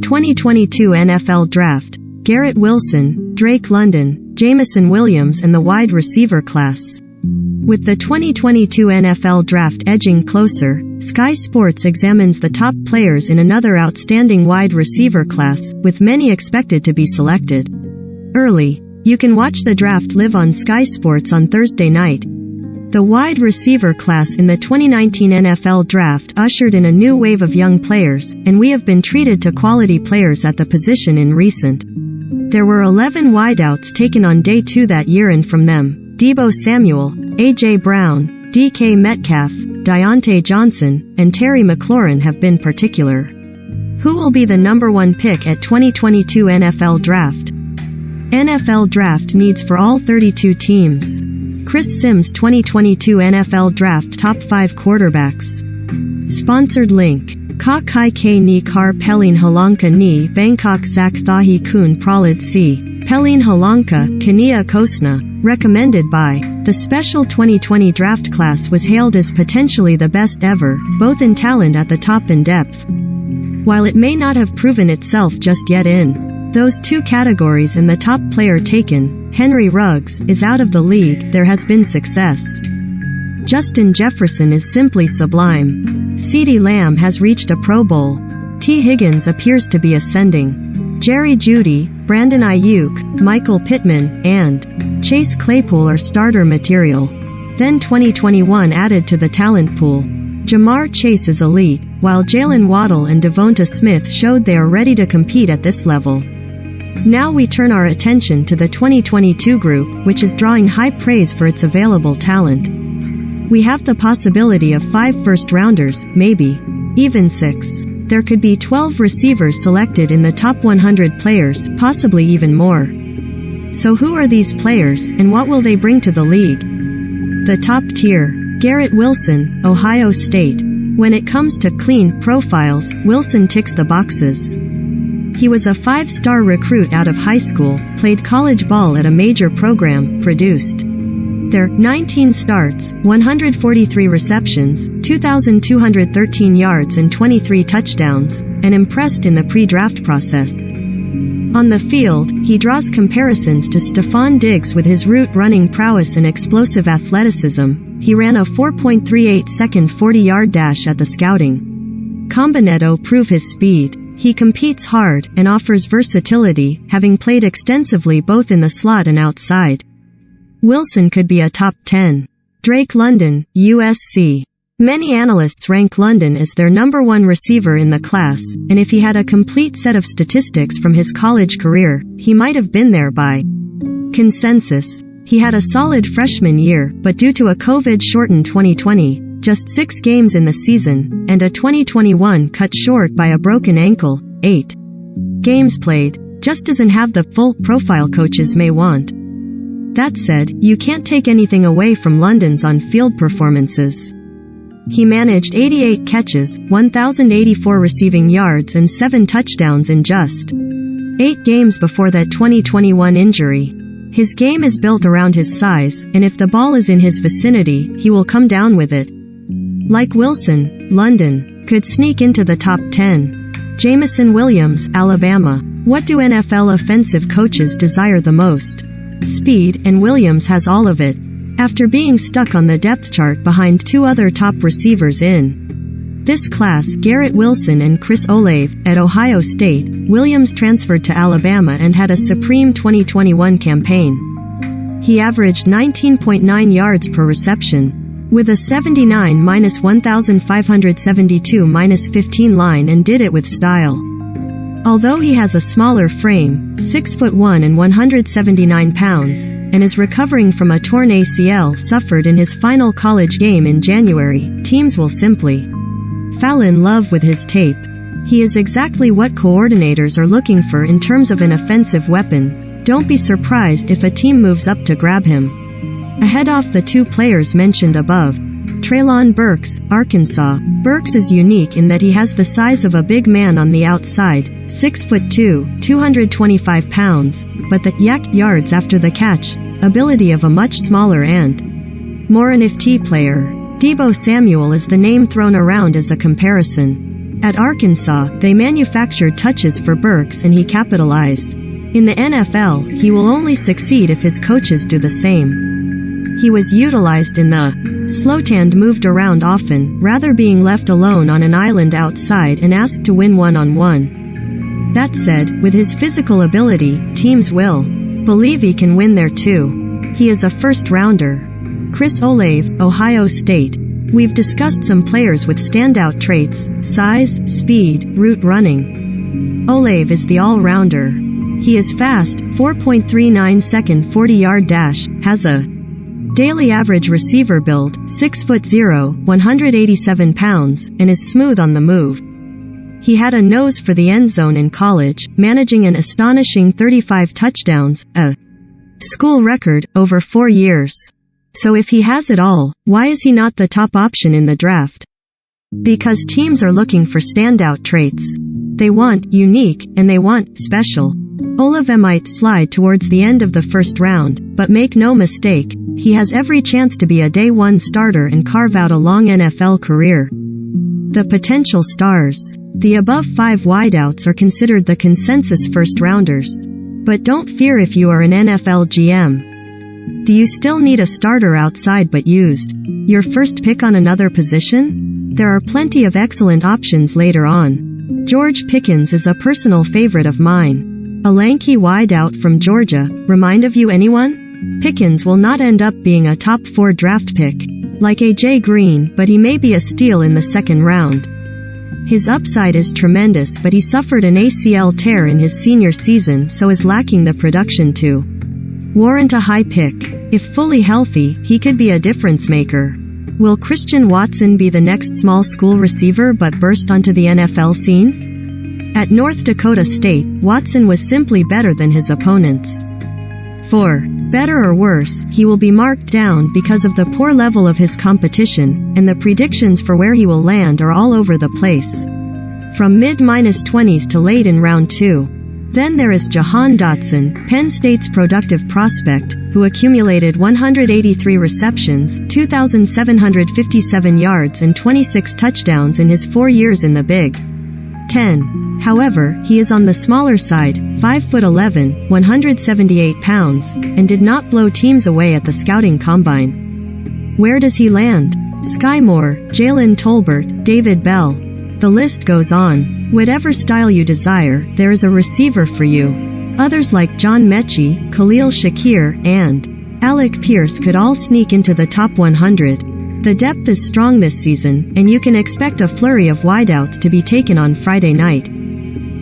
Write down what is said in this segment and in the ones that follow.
2022 NFL Draft: Garrett Wilson, Drake London, Jameson Williams and the wide receiver class. With the 2022 NFL Draft edging closer, Sky Sports examines the top players in another outstanding wide receiver class, with many expected to be selected early. You can watch the draft live on Sky Sports on Thursday night. The wide receiver class in the 2019 NFL Draft ushered in a new wave of young players, and we have been treated to quality players at the position in recent. There were 11 wideouts taken on day 2 that year, and from them, Deebo Samuel, A.J. Brown, D.K. Metcalf, Diontae Johnson, and Terry McLaurin have been particular. Who will be the number 1 pick at 2022 NFL Draft? NFL Draft needs for all 32 teams. Chris Sims 2022 NFL Draft Top 5 Quarterbacks. Sponsored link. Ka Kai K Ni Kar Pelin Halanka Ni Bangkok Zak Thahi Kun Pralid Si. Pelin Halanka, Kania Kosna. Recommended by. The special 2020 draft class was hailed as potentially the best ever, both in talent at the top and depth. While it may not have proven itself just yet in those 2 categories, and the top player taken, Henry Ruggs, is out of the league, there has been success. Justin Jefferson is simply sublime. CeeDee Lamb has reached a Pro Bowl. T. Higgins appears to be ascending. Jerry Jeudy, Brandon Ayuk, Michael Pittman, and Chase Claypool are starter material. Then 2021 added to the talent pool. Jamar Chase is elite, while Jalen Waddle and Devonta Smith showed they are ready to compete at this level. Now we turn our attention to the 2022 group, which is drawing high praise for its available talent. We have the possibility of 5 first-rounders, maybe even 6. There could be 12 receivers selected in the top 100 players, possibly even more. So who are these players, and what will they bring to the league? The top tier. Garrett Wilson, Ohio State. When it comes to clean profiles, Wilson ticks the boxes. He was a 5-star recruit out of high school, played college ball at a major program, produced there 19 starts, 143 receptions, 2,213 yards and 23 touchdowns, and impressed in the pre-draft process. On the field, he draws comparisons to Stephon Diggs with his route running prowess and explosive athleticism. He ran a 4.38-second 40-yard dash at the scouting Combinetto prove his speed. He competes hard and offers versatility, having played extensively both in the slot and outside. Wilson could be a top 10. Drake London, USC. Many analysts rank London as their number 1 receiver in the class, and if he had a complete set of statistics from his college career, he might have been there by consensus. He had a solid freshman year, but due to a COVID-shortened 2020, just 6 games in the season, and a 2021 cut short by a broken ankle, 8 games played, just doesn't have the full profile coaches may want. That said, you can't take anything away from London's on-field performances. He managed 88 catches, 1,084 receiving yards and 7 touchdowns in just 8 games before that 2021 injury. His game is built around his size, and if the ball is in his vicinity, he will come down with it. Like Wilson, London could sneak into the top 10. Jameson Williams, Alabama. What do NFL offensive coaches desire the most? Speed, and Williams has all of it. After being stuck on the depth chart behind 2 other top receivers in this class, Garrett Wilson and Chris Olave, at Ohio State, Williams transferred to Alabama and had a supreme 2021 campaign. He averaged 19.9 yards per reception, with a 79-1,572-15 line, and did it with style. Although he has a smaller frame, 6'1" and 179 pounds, and is recovering from a torn ACL suffered in his final college game in January, teams will simply fall in love with his tape. He is exactly what coordinators are looking for in terms of an offensive weapon. Don't be surprised if a team moves up to grab him. Ahead off the 2 players mentioned above. Treylon Burks, Arkansas. Burks is unique in that he has the size of a big man on the outside, 6'2", 225 pounds, but the yards after the catch ability of a much smaller and more nifty player. Deebo Samuel is the name thrown around as a comparison. At Arkansas, they manufactured touches for Burks and he capitalized. In the NFL, he will only succeed if his coaches do the same. He was utilized in the slot and moved around often, rather being left alone on an island outside and asked to win one-on-one. That said, with his physical ability, teams will believe he can win there too. He is a first-rounder. Chris Olave, Ohio State. We've discussed some players with standout traits: size, speed, route running. Olave is the all-rounder. He is fast, 4.39 second 40-yard dash, has a daily average receiver build, 6'0", 187 pounds, and is smooth on the move. He had a nose for the end zone in college, managing an astonishing 35 touchdowns, a school record, over 4 years. So if he has it all, why is he not the top option in the draft? Because teams are looking for standout traits. They want unique, and they want special. Olave might slide towards the end of the first round, but make no mistake, he has every chance to be a day one starter and carve out a long NFL career. The potential stars. The above 5 wideouts are considered the consensus first-rounders. But don't fear if you are an NFL GM. Do you still need a starter outside but used your first pick on another position? There are plenty of excellent options later on. George Pickens is a personal favorite of mine. A lanky wideout from Georgia. Remind of you anyone? Pickens will not end up being a top 4 draft pick, like A.J. Green, but he may be a steal in the second round. His upside is tremendous, but he suffered an ACL tear in his senior season, so is lacking the production to warrant a high pick. If fully healthy, he could be a difference maker. Will Christian Watson be the next small school receiver but burst onto the NFL scene? At North Dakota State, Watson was simply better than his opponents. For better or worse, he will be marked down because of the poor level of his competition, and the predictions for where he will land are all over the place. From mid-20s to late in round 2. Then there is Jahan Datsun, Penn State's productive prospect, who accumulated 183 receptions, 2,757 yards and 26 touchdowns in his 4 years in the Big Ten. However, he is on the smaller side, 5'11", 178 pounds, and did not blow teams away at the scouting combine. Where does he land? Sky Moore, Jalen Tolbert, David Bell. The list goes on. Whatever style you desire, there is a receiver for you. Others like John Mechie, Khalil Shakir, and Alec Pierce could all sneak into the top 100. The depth is strong this season, and you can expect a flurry of wideouts to be taken on Friday night.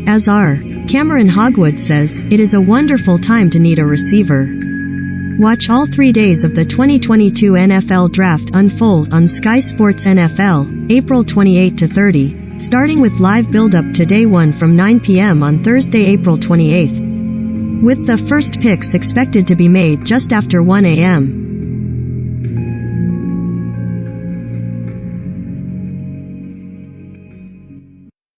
As R. Cameron Hogwood says, it is a wonderful time to need a receiver. Watch all 3 days of the 2022 NFL Draft unfold on Sky Sports NFL, April 28 to 30. Starting with live build-up to Day 1 from 9 p.m. on Thursday, April 28. With the first picks expected to be made just after 1 a.m.